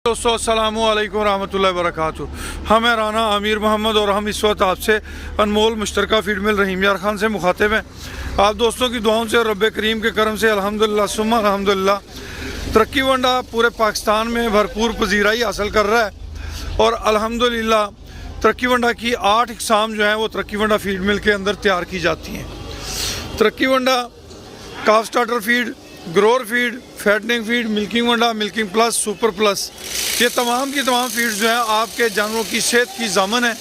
दोस्तों अस्सलामु अलैकुम रहमतुल्लाहि व बरकातुहू। हम हैं राना आमिर मोहम्मद और हम इस वक्त आपसे अनमोल मुश्तरका फीड मिल रहीम यार खान से मुखातिब हैं। आप दोस्तों की दुआओं से और रब्बे करीम के करम से अल्हम्दुलिल्लाह सुम्मा अल्हम्दुलिल्लाह तरक्की वंडा पूरे पाकिस्तान में भरपूर पजीराई हासिल कर रहा है और अल्हम्दुलिल्लाह तरक्की वंडा की 8 इकसाम जो हैं वो तरक्की वंडा फीड मिल के अंदर तैयार की जाती हैं। तरक्की वंडा calf starter feed, grower feed, fattening feed, milking वंडा, मिल्किंग प्लस, सुपर प्लस, ये तमाम की तमाम फीड्स जो हैं आपके जानवरों की सेहत की ज़ामन है।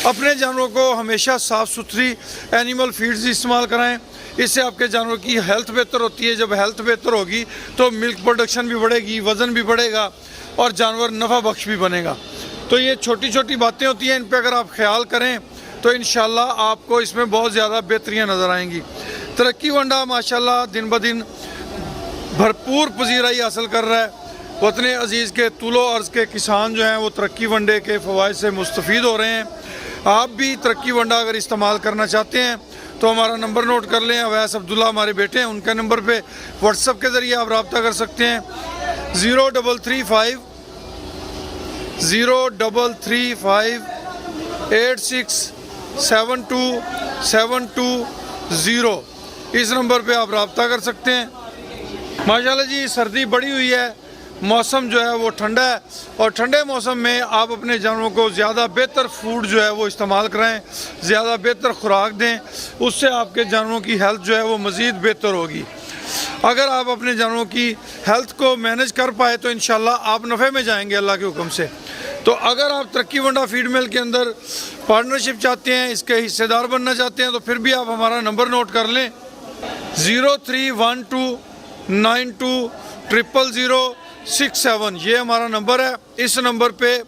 अपने जानवरों को हमेशा साफ़ सुथरी एनिमल फीड्स इस्तेमाल कराएं, इससे आपके जानवरों की हेल्थ बेहतर होती है। जब हेल्थ बेहतर होगी तो मिल्क प्रोडक्शन भी बढ़ेगी, वज़न भी बढ़ेगा और जानवर नफ़ा बख्श भी बनेगा। तो ये छोटी छोटी बातें होती हैं, इन पर अगर आप ख्याल करें तो इंशाल्लाह आपको इसमें बहुत ज़्यादा बेहतरियाँ नज़र आएंगी। तरक्की वंडा माशाल्लाह दिन ब दिन भरपूर पजीराई हासिल कर रहा है। वतन अज़ीज़ के तुलो अर्ज़ के किसान जो हैं वो तरक्की वंडे के फ़वाइद से मुस्तफ़ीद हो रहे हैं। आप भी तरक्की वंडा अगर इस्तेमाल करना चाहते हैं तो हमारा नंबर नोट कर लें। अवैस अब्दुल्ला हमारे बेटे हैं, उनके नंबर पे व्हाट्सएप के ज़रिए आप रब्ता कर सकते हैं 0335 8672 इस नंबर पे आप रब्ता कर सकते हैं। माशाल्लाह जी सर्दी बढ़ी हुई है, मौसम जो है वो ठंडा है और ठंडे मौसम में आप अपने जानवरों को ज़्यादा बेहतर फूड जो है वो इस्तेमाल कराएं, ज़्यादा बेहतर खुराक दें, उससे आपके जानवरों की हेल्थ जो है वो मज़ीद बेहतर होगी। अगर आप अपने जानवरों की हेल्थ को मैनेज कर पाए तो इंशाल्लाह आप नफ़े में जाएंगे अल्लाह के हुक्म से। तो अगर आप तरक्की वंडा फीड मिल के अंदर पार्टनरशिप चाहते हैं, इसके हिस्सेदार बनना चाहते हैं तो फिर भी आप हमारा नंबर नोट कर लें 031292000067। ये हमारा नंबर है। इस नंबर पे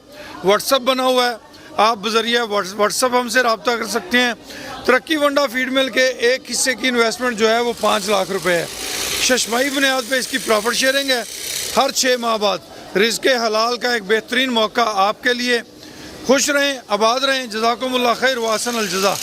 व्हाट्सअप बना हुआ है, आप बजरिया व्हाट्सअप हमसे रब्ता कर सकते हैं। तरक्की वंडा फीड मिल के एक हिस्से की इन्वेस्टमेंट जो है वो 5 लाख रुपए है। शशमाही बुनियाद पे इसकी प्रॉफिट शेयरिंग है। हर 6 माह बाद रिज़्क़ हलाल का एक बेहतरीन मौका आपके लिए। खुश रहें, आबाद रहें। जज़ाकुमुल्लाह खैर व अहसन अल जज़ा।